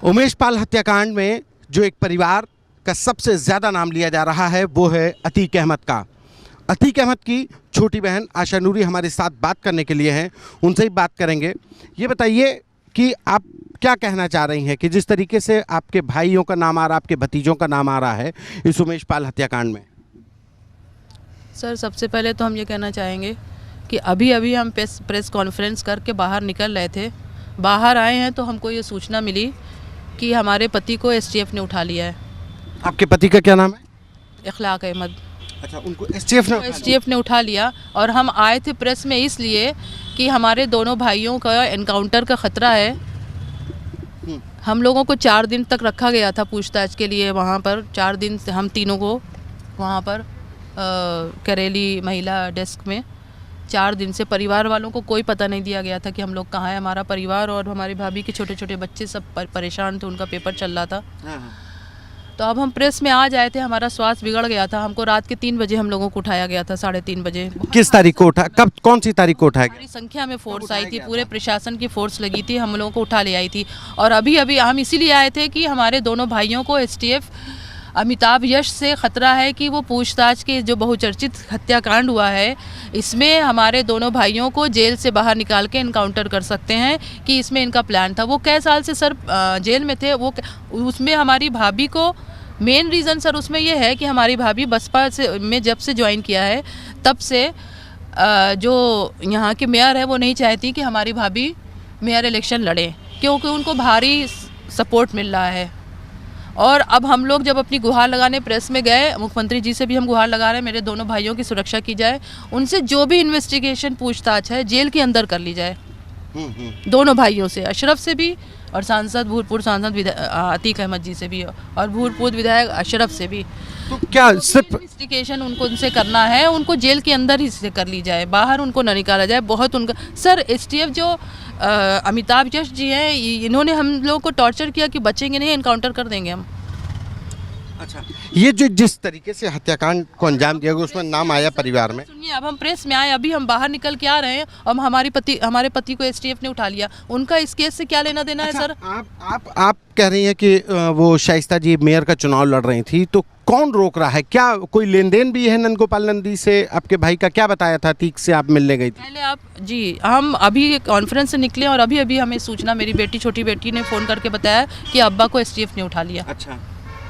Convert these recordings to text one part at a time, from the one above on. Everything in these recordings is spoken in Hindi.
उमेश पाल हत्याकांड में जो एक परिवार का सबसे ज़्यादा नाम लिया जा रहा है वो है अतीक अहमद का। अतीक अहमद की छोटी बहन आशा नूरी हमारे साथ बात करने के लिए हैं, उनसे ही बात करेंगे। ये बताइए कि आप क्या कहना चाह रही हैं कि जिस तरीके से आपके भाइयों का नाम आ रहा है, आपके भतीजों का नाम आ रहा है इस उमेश पाल हत्याकांड में। सर, सबसे पहले तो हम ये कहना चाहेंगे कि अभी अभी हम प्रेस कॉन्फ्रेंस करके बाहर निकल रहे थे। बाहर आए हैं तो हमको ये सूचना मिली कि हमारे पति को एसटीएफ ने उठा लिया है। आपके पति का क्या नाम है? इखलाक अहमद। अच्छा, उनको एसटीएफ ने उठा लिया। और हम आए थे प्रेस में इसलिए कि हमारे दोनों भाइयों का एनकाउंटर का ख़तरा है। हम लोगों को 4 दिन तक रखा गया था पूछताछ के लिए। वहाँ पर 4 दिन से हम तीनों को वहाँ पर करेली महिला डेस्क में 4 दिन से परिवार वालों को कोई पता नहीं दिया गया था कि हम लोग कहाँ हैं। हमारा परिवार और हमारी भाभी के छोटे छोटे बच्चे सब परेशान थे, उनका पेपर चल रहा था। तो अब हम प्रेस में आ जाए थे। हमारा स्वास्थ्य बिगड़ गया था। हमको रात के 3 बजे हम लोगों को उठाया गया था, 3:30 बजे। किस तारीख को उठा, कब, कौन सी तारीख को उठाया गया? हमारी संख्या में फोर्स आई थी, पूरे प्रशासन की फोर्स लगी थी, हम लोगों को उठा ले आई थी। और अभी अभी हम इसीलिए आए थे कि हमारे दोनों भाइयों को एसटीएफ अमिताभ यश से ख़तरा है कि वो पूछताछ के जो बहुचर्चित हत्याकांड हुआ है इसमें हमारे दोनों भाइयों को जेल से बाहर निकाल के इनकाउंटर कर सकते हैं, कि इसमें इनका प्लान था। वो कई साल से सर जेल में थे। वो उसमें हमारी भाभी को मेन रीज़न सर उसमें ये है कि हमारी भाभी बसपा से में जब से ज्वाइन किया है तब से जो यहाँ के मेयर है वो नहीं चाहती कि हमारी भाभी मेयर इलेक्शन लड़े, क्योंकि उनको भारी सपोर्ट मिल रहा है। और अब हम लोग जब अपनी गुहार लगाने प्रेस में गए, मुख्यमंत्री जी से भी हम गुहार लगा रहे हैं मेरे दोनों भाइयों की सुरक्षा की जाए, उनसे जो भी इन्वेस्टिगेशन पूछताछ है जेल के अंदर कर ली जाए। दोनों भाइयों से, अशरफ से भी और सांसद भूतपूर्व सांसद अतीक अहमद जी से भी और भूतपूर्व विधायक अशरफ से भी। तो क्या सिर्फ इन्वेस्टिगेशन उनसे करना है, उनको जेल के अंदर ही से कर ली जाए, बाहर उनको न निकाला जाए। बहुत उनका सर एसटीएफ जो अमिताभ यश जी हैं, इन्होंने हम लोगों को टॉर्चर किया कि बचेंगे नहीं, एनकाउंटर कर देंगे हम। अच्छा, ये जो जिस तरीके से हत्याकांड को अंजाम दिया गया उसमें नाम आया परिवार में। सुनिए, अब हम प्रेस में आए, अभी हम बाहर निकल के आ रहे हैं और हमारे पति को एसटीएफ ने उठा लिया। उनका इस केस से क्या लेना देना है सर? आप कह रही हैं कि वो शाइस्ता जी मेयर का चुनाव लड़ रही थी, तो कौन रोक रहा है? क्या कोई लेन देन भी है नंदगोपाल नंदी से? आपके भाई का क्या बताया था? अतीक से आप मिलने गई थी पहले? आप जी, हम अभी कॉन्फ्रेंस से निकले और अभी अभी हमें सूचना मेरी छोटी बेटी ने फ़ोन करके बताया कि अब्बा को एसटीएफ ने उठा लिया। अच्छा,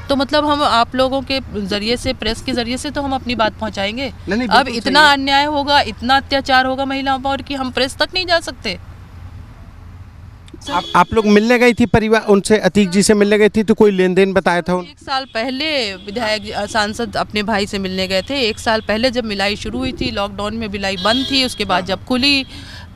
तो मतलब हम आप लोगों के ज़रिए से, प्रेस के ज़रिए से तो हम अपनी बात पहुंचाएंगे। नहीं, अब इतना अन्याय होगा, इतना अत्याचार होगा महिलाओं पर कि हम प्रेस तक नहीं जा सकते। आप लोग मिलने गई थी परिवार उनसे, अतीक जी से मिलने गई थी, तो कोई लेन देन बताया था? 1 साल पहले विधायक सांसद अपने भाई से मिलने गए थे। 1 साल पहले जब मिलाई शुरू हुई थी, लॉकडाउन में मिलाई बंद थी, उसके बाद जब खुली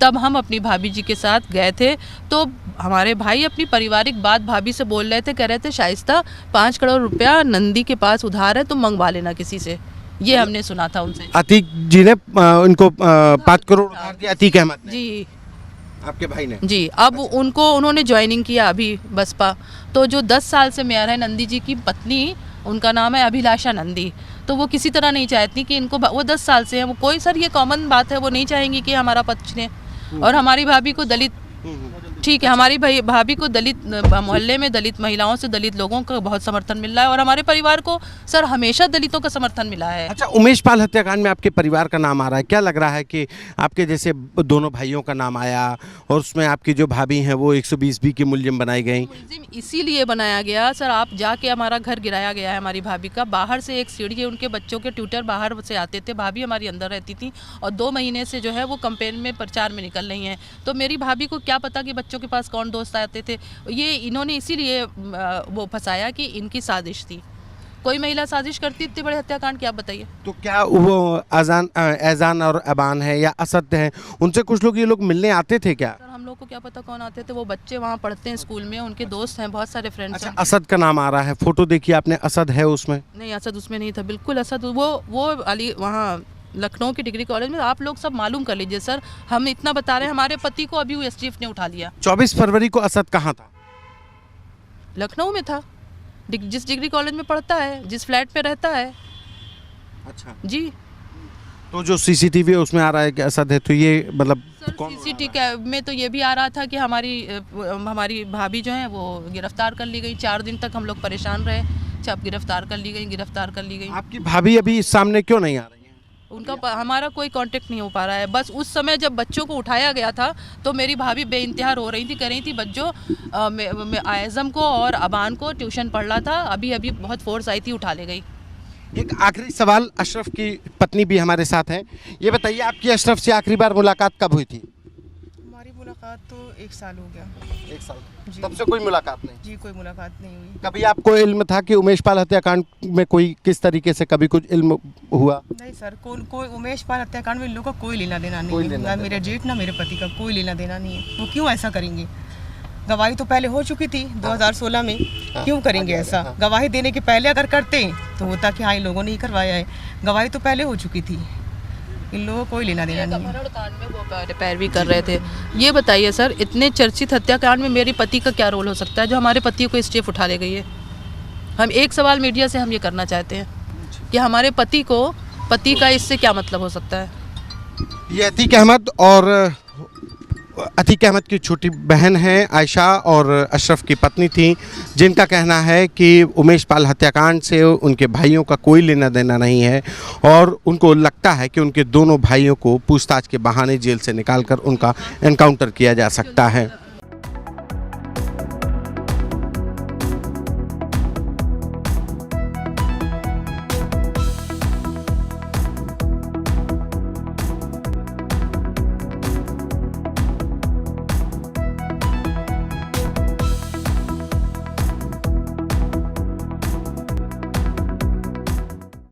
तब हम अपनी भाभी जी के साथ गए थे। तो हमारे भाई अपनी पारिवारिक बात भाभी से बोल रहे थे, कह रहे थे शाइस्ता 5 करोड़ रुपया नंदी के पास उधार है, तुम मंगवा लेना किसी से। ये हमने सुना था उनसे। अतीक जी ने उनको 5 करोड़ उधार दिया, अतीक अहमद ने? जी, आपके भाई ने? जी। अब उन्होंने ज्वाइनिंग किया अभी बसपा। तो जो 10 साल से मेयर है, नंदी जी की पत्नी, उनका नाम है अभिलाषा नंदी। तो वो किसी तरह नहीं चाहती कि इनको, वो 10 साल से हैं, वो कोई सर ये कॉमन बात है, वो नहीं चाहेंगी कि हमारा पक्ष ने। और हमारी भाभी को दलित, ठीक है, हमारी भाभी को दलित मोहल्ले में दलित महिलाओं से, दलित लोगों का बहुत समर्थन मिल रहा है और हमारे परिवार को सर हमेशा दलितों का समर्थन मिला है। अच्छा, उमेश पाल हत्याकांड में आपके परिवार का नाम आ रहा है, क्या लग रहा है कि आपके जैसे दोनों भाइयों का नाम आया और उसमें आपकी जो भाभी हैं वो 120B की मुलजिम बनाई गई? मुलजिम इसीलिए बनाया गया सर, आप जाके हमारा घर गिराया गया है हमारी भाभी का। बाहर से एक सीढ़ी है, उनके बच्चों के ट्यूटर बाहर से आते थे, भाभी हमारी अंदर रहती थी और 2 महीने से जो है वो कैंपेन में प्रचार में निकल रही हैं। तो मेरी भाभी को क्या पता कि बच्चों के पास कौन दोस्त आते थे। ये इन्होंने इसीलिए वो फंसाया कि इनकी साजिश थी। कोई महिला साजिश करती इतने बड़े हत्याकांड की, आप बताइए। तो क्या वो ऐजान और अबान है या असद है, उनसे कुछ लोग ये लोग मिलने आते थे क्या? सर हम लोग को क्या पता कौन आते थे। वो बच्चे वहाँ पढ़ते हैं स्कूल में, उनके दोस्त हैं, बहुत सारे फ्रेंड्स हैं। असद का नाम आ रहा है, फोटो देखिए आपने, असद है उसमें? नहीं, असद उसमें नहीं था, बिल्कुल असद वो अली वहाँ लखनऊ के डिग्री कॉलेज में। आप लोग सब मालूम कर लीजिए सर, हम इतना बता रहे हैं। हमारे पति को अभी एसटीएफ ने उठा लिया। 24 फरवरी को असद कहाँ था? लखनऊ में था, जिस डिग्री कॉलेज में पढ़ता है, जिस फ्लैट पे रहता है। अच्छा जी। तो जो सीसीटीवी है उसमें आ रहा है कि असद है, तो ये मतलब सर CCTV में तो ये भी आ रहा था कि हमारी भाभी जो है वो गिरफ्तार कर ली गई। 4 दिन तक हम लोग परेशान रहे, जब गिरफ्तार कर ली गई। आपकी भाभी अभी इस सामने क्यों नहीं आ रही हैं? उनका हमारा कोई कांटेक्ट नहीं हो पा रहा है। बस उस समय जब बच्चों को उठाया गया था तो मेरी भाभी बेइंतहा रो रही थी, कह रही थी बच्चों आयज़म को और अबान को ट्यूशन पढ़ रहा था, अभी बहुत फोर्स आई थी, उठा ले गई। एक आखिरी सवाल, अशरफ की पत्नी भी हमारे साथ हैं। ये बताइए आपकी अशरफ से आखिरी बार मुलाकात कब हुई थी? हमारी मुलाकात तो 1 साल हो गया। 1 साल जी। तब से कोई मुलाकात नहीं? जी, कोई मुलाकात नहीं हुई। कभी आपको इल्म था कि उमेश पाल हत्याकांड में कोई किस तरीके से कभी कुछ इल्म हुआ? नहीं सर, कोई उमेश पाल हत्याकांड में इन लोगों का कोई लेना देना नहीं है। ना मेरे जेठ ना मेरे पति का कोई लेना देना नहीं है। वो क्यों ऐसा करेंगे? गवाही तो पहले हो चुकी थी 2016 में, क्यों करेंगे ऐसा? गवाही देने के पहले अगर करते तो होता कि हाँ इन लोगों ने ही करवाया है। गवाही तो पहले हो चुकी थी, इन लोगों को कोई लेना देना नहीं है। कांड में वो पैरवी कर रहे थे। ये बताइए सर, इतने चर्चित हत्याकांड में मेरे पति का क्या रोल हो सकता है जो हमारे पति को स्टेप उठा ले गई है? हम एक सवाल मीडिया से हम ये करना चाहते हैं कि हमारे पति का इससे क्या मतलब हो सकता है? ये अतीक अहमद और अतीक अहमद की छोटी बहन है आयशा और अशरफ की पत्नी थी, जिनका कहना है कि उमेश पाल हत्याकांड से उनके भाइयों का कोई लेना देना नहीं है और उनको लगता है कि उनके दोनों भाइयों को पूछताछ के बहाने जेल से निकालकर उनका एनकाउंटर किया जा सकता है।